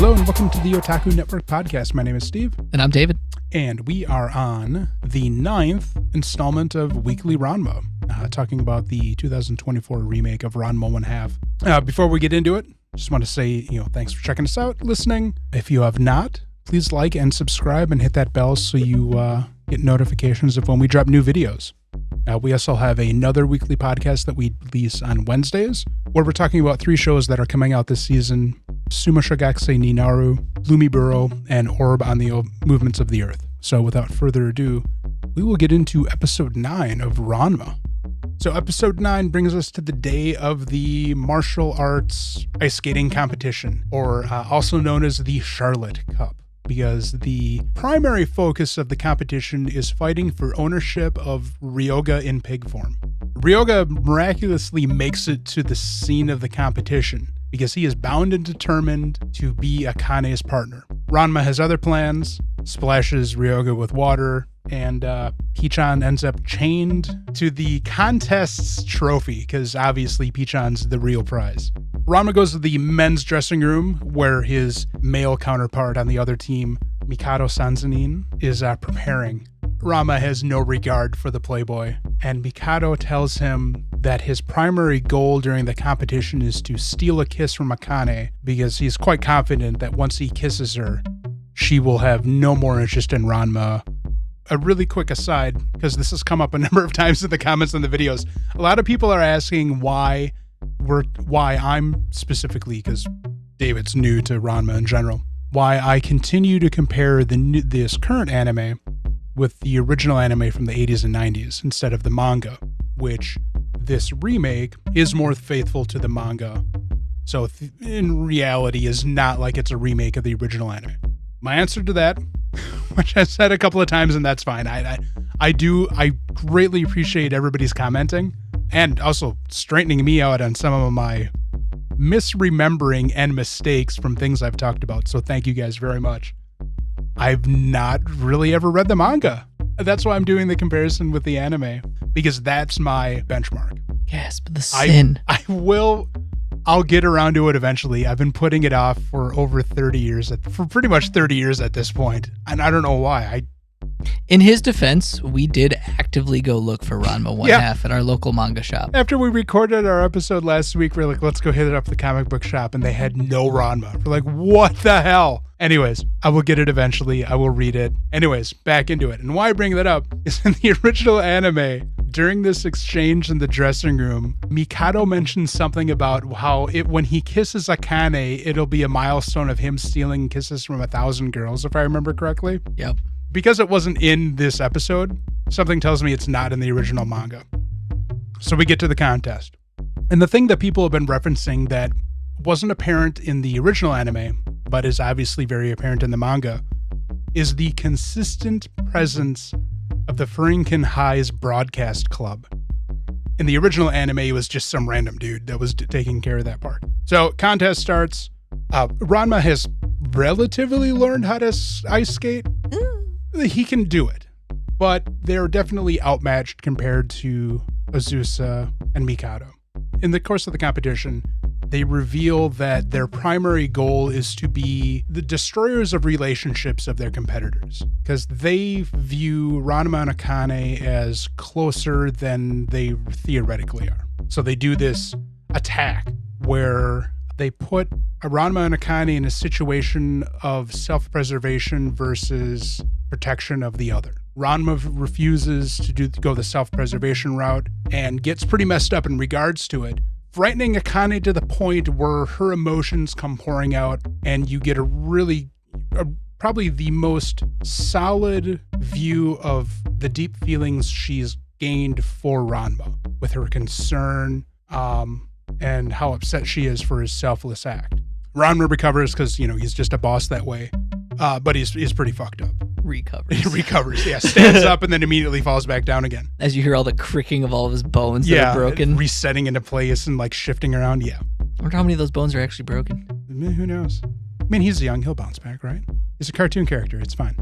Hello and welcome to the Otaku Network podcast. My name is Steve. And I'm David. And we are on the 9th installment of Weekly Ranma, talking about the 2024 remake of Ranma 1/2. Before we get into it, just want to say, thanks for checking us out, listening. If you have not, please like and subscribe and hit that bell so you get notifications of when we drop new videos. We also have another weekly podcast that we release on Wednesdays, where we're talking about 3 shows that are coming out this season: TsumaSho ni Naru, Miburo and Orb on the Movements of the Earth. So without further ado, we will get into episode 9 of Ranma. So episode 9 brings us to the day of the martial arts ice skating competition, or also known as the Charlotte Cup, because the primary focus of the competition is fighting for ownership of Ryoga in pig form. Ryoga miraculously makes it to the scene of the competition because he is bound and determined to be Akane's partner. Ranma has other plans, splashes Ryoga with water, and Pichan ends up chained to the contest's trophy because obviously Pichan's the real prize. Ranma goes to the men's dressing room where his male counterpart on the other team, Mikado Sanzanin, is preparing. Ranma has no regard for the playboy, and Mikado tells him that his primary goal during the competition is to steal a kiss from Akane because he's quite confident that once he kisses her, she will have no more interest in Ranma. A really quick aside, because this has come up a number of times in the comments on the videos, a lot of people are asking why I'm specifically, because David's new to Ranma in general, why I continue to compare this current anime with the original anime from the 80s and 90s instead of the manga, which this remake is more faithful to the manga. So in reality is not like it's a remake of the original anime. My answer to that, which I said a couple of times, and that's fine. I greatly appreciate everybody's commenting and also straightening me out on some of my misremembering and mistakes from things I've talked about. So thank you guys very much. I've not really ever read the manga. That's why I'm doing the comparison with the anime, because that's my benchmark. Yes, but the sin. I'll get around to it eventually. I've been putting it off for over 30 years, for pretty much 30 years at this point, and I don't know why. In his defense, we did actively go look for Ranma 1/2 at our local manga shop. After we recorded our episode last week, we're like, let's go hit it up at the comic book shop, and they had no Ranma. We're like, what the hell? Anyways, I will get it eventually. I will read it. Anyways, back into it. And why I bring that up is in the original anime, during this exchange in the dressing room, Mikado mentions something about how when he kisses Akane, it'll be a milestone of him stealing kisses from 1,000 girls, if I remember correctly. Yep. Because it wasn't in this episode, something tells me it's not in the original manga. So we get to the contest. And the thing that people have been referencing that wasn't apparent in the original anime, but is obviously very apparent in the manga, is the consistent presence of the Furinken High's broadcast club. In the original anime, it was just some random dude that was taking care of that part. So contest starts. Ranma has relatively learned how to ice skate. He can do it, but they're definitely outmatched compared to Azusa and Mikado. In the course of the competition, they reveal that their primary goal is to be the destroyers of relationships of their competitors, because they view Ranma and Akane as closer than they theoretically are. So they do this attack where they put Ranma and Akane in a situation of self-preservation versus protection of the other. Ranma refuses to go the self-preservation route and gets pretty messed up in regards to it, frightening Akane to the point where her emotions come pouring out, and you get probably the most solid view of the deep feelings she's gained for Ranma, with her concern and how upset she is for his selfless act. Ranma recovers because, he's just a boss that way, but he's pretty fucked up. He recovers, yeah. Stands up and then immediately falls back down again. As you hear all the cricking of all of his bones that are broken. Resetting into place and shifting around, yeah. I wonder how many of those bones are actually broken. Who knows? I mean, he's young. He'll bounce back, right? He's a cartoon character. It's fine.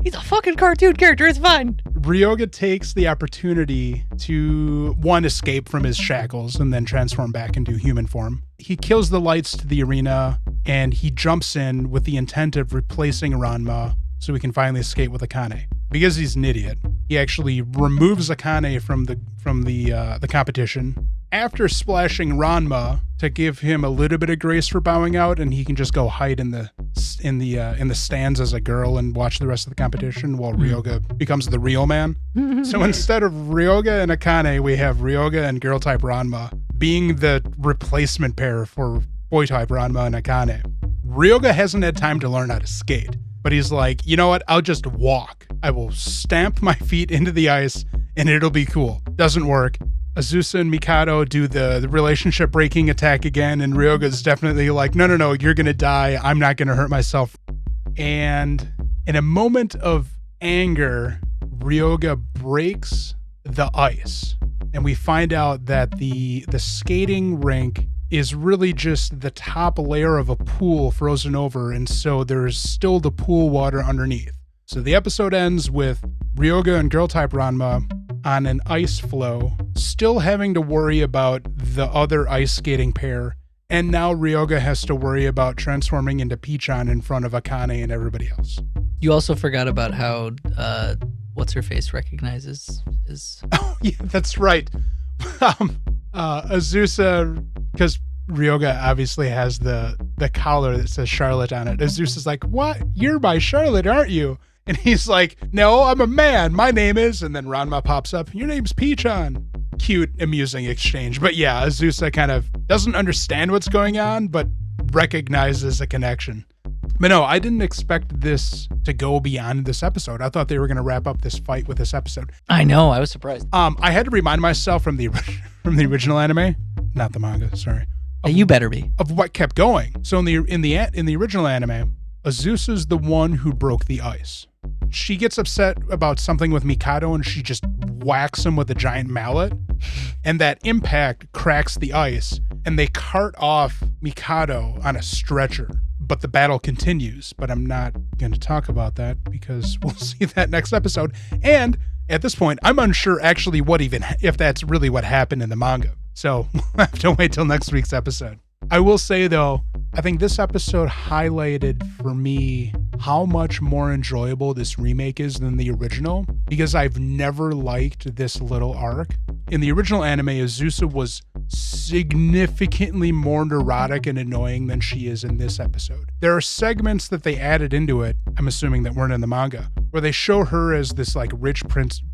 He's a fucking cartoon character. It's fine. Ryoga takes the opportunity to, one, escape from his shackles and then transform back into human form. He kills the lights to the arena and he jumps in with the intent of replacing Ranma so he can finally escape with Akane. Because he's an idiot, he actually removes Akane from the competition after splashing Ranma to give him a little bit of grace for bowing out, and he can just go hide in the stands as a girl and watch the rest of the competition while Ryoga becomes the real man. So instead of Ryoga and Akane, we have Ryoga and girl type Ranma being the replacement pair for boy type Ranma and Akane. Ryoga hasn't had time to learn how to skate, but he's like, you know what? I'll just walk. I will stamp my feet into the ice and it'll be cool. Doesn't work. Azusa and Mikado do the relationship breaking attack again, and Ryoga's definitely like, no, you're gonna die. I'm not gonna hurt myself. And in a moment of anger, Ryoga breaks the ice, and we find out that the skating rink is really just the top layer of a pool frozen over, and so there's still the pool water underneath. So the episode ends with Ryoga and girl type Ranma on an ice floe, still having to worry about the other ice skating pair, and now Ryoga has to worry about transforming into Pichon in front of Akane and everybody else. You also forgot about how what's-her-face recognizes his... Oh, yeah, that's right. Azusa, because Ryoga obviously has the collar that says Charlotte on it. Azusa's like, what? You're my Charlotte, aren't you? And he's like, no, I'm a man. My name is... And then Ranma pops up. Your name's Pichon. Cute, amusing exchange. But yeah, Azusa kind of doesn't understand what's going on, but recognizes a connection. But no, I didn't expect this to go beyond this episode. I thought they were going to wrap up this fight with this episode. I know. I was surprised. I had to remind myself from the original anime, not the manga, sorry. You better be. Of what kept going. So in the original anime, Azusa's the one who broke the ice. She gets upset about something with Mikado and she just whacks him with a giant mallet. And that impact cracks the ice and they cart off Mikado on a stretcher. But the battle continues. But I'm not going to talk about that because we'll see that next episode. And at this point, I'm unsure actually if that's really what happened in the manga. So we'll have to wait till next week's episode. I will say though, I think this episode highlighted for me how much more enjoyable this remake is than the original, because I've never liked this little arc. In the original anime, Azusa was significantly more neurotic and annoying than she is in this episode. There are segments that they added into it, I'm assuming that weren't in the manga, where they show her as this like rich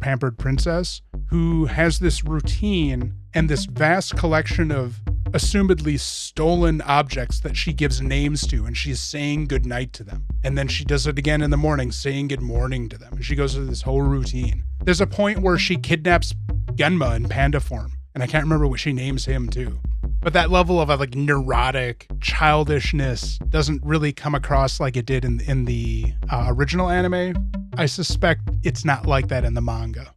pampered princess who has this routine and this vast collection of assumedly stolen objects that she gives names to, and she's saying goodnight to them. And then she does it again in the morning, saying good morning to them. And she goes through this whole routine. There's a point where she kidnaps Genma in panda form, and I can't remember what she names him too. But that level of like neurotic childishness doesn't really come across like it did in the original anime. I suspect it's not like that in the manga.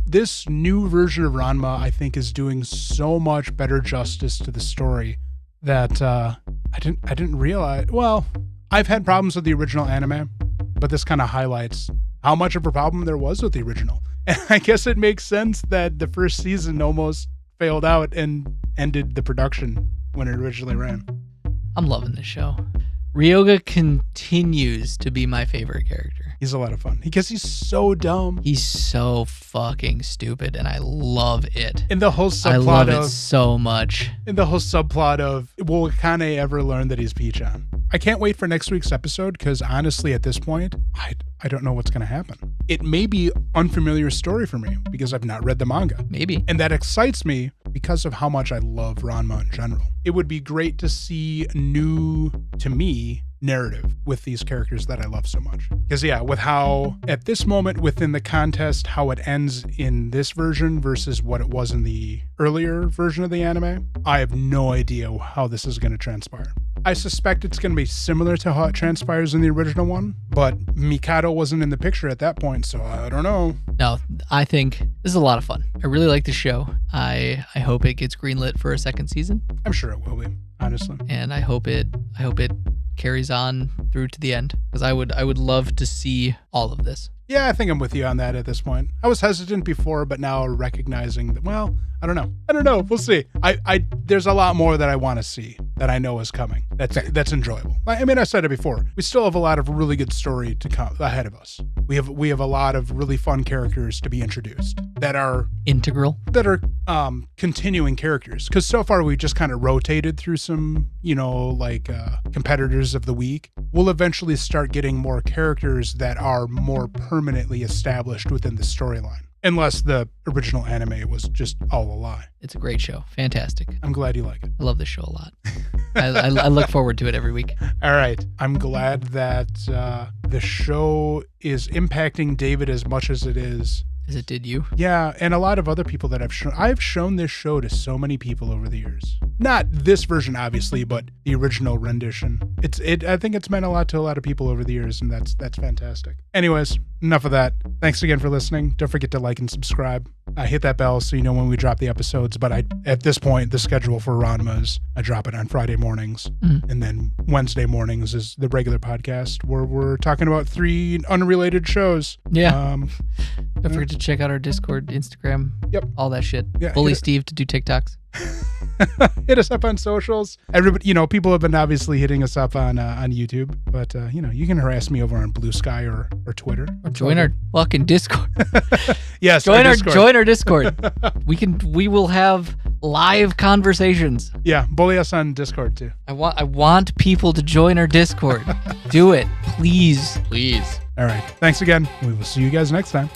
This new version of Ranma, I think, is doing so much better justice to the story that I didn't realize. Well, I've had problems with the original anime, but this kind of highlights how much of a problem there was with the original. And I guess it makes sense that the first season almost failed out and ended the production when it originally ran. I'm loving this show. Ryoga continues to be my favorite character. He's a lot of fun because he's so dumb. He's so fucking stupid, and I love it. In the whole subplot I love it so much. In the whole subplot of, will Akane ever learn that he's Pichon? I can't wait for next week's episode because honestly, at this point, I don't know what's going to happen. It may be unfamiliar story for me because I've not read the manga. Maybe. And that excites me because of how much I love Ranma in general. It would be great to see new, to me, narrative with these characters that I love so much. Because yeah, with how at this moment within the contest, how it ends in this version versus what it was in the earlier version of the anime, I have no idea how this is going to transpire. I suspect it's going to be similar to how it transpires in the original one, but Mikado wasn't in the picture at that point, so I don't know. No, I think this is a lot of fun. I really like the show. I hope it gets greenlit for a second season. I'm sure it will be, honestly. And I hope it carries on through to the end, because I would love to see all of this. Yeah, I think I'm with you on that at this point. I was hesitant before, but now recognizing that, well, I don't know. We'll see. There's a lot more that I want to see. that I know is coming. That's enjoyable. I mean, I said it before. We still have a lot of really good story to come ahead of us. We have a lot of really fun characters to be introduced that are integral, that are continuing characters. Because so far we just kind of rotated through some, competitors of the week. We'll eventually start getting more characters that are more permanently established within the storyline. Unless the original anime was just all a lie. It's a great show. Fantastic. I'm glad you like it. I love this show a lot. I look forward to it every week. All right. I'm glad that the show is impacting David as much as it is. As it did you. Yeah, and a lot of other people that I've shown this show to so many people over the years. Not this version, obviously, but the original rendition. I think it's meant a lot to a lot of people over the years, and that's fantastic. Anyways, enough of that. Thanks again for listening. Don't forget to like and subscribe. Hit that bell so you know when we drop the episodes. But at this point, the schedule for Ranma is I drop it on Friday mornings, and then Wednesday mornings is the regular podcast where we're talking about 3 unrelated shows. Yeah. Don't forget to check out our Discord, Instagram. Yep. All that shit. Yeah, Bully Steve to do TikToks. Hit us up on socials. Everybody, people have been obviously hitting us up on YouTube, but you can harass me over on Blue Sky or Twitter. Or join our fucking Discord. Yes, join our Discord. We will have live conversations. Yeah, bully us on Discord too. I want people to join our Discord. Do it, please. All right. Thanks again. We will see you guys next time.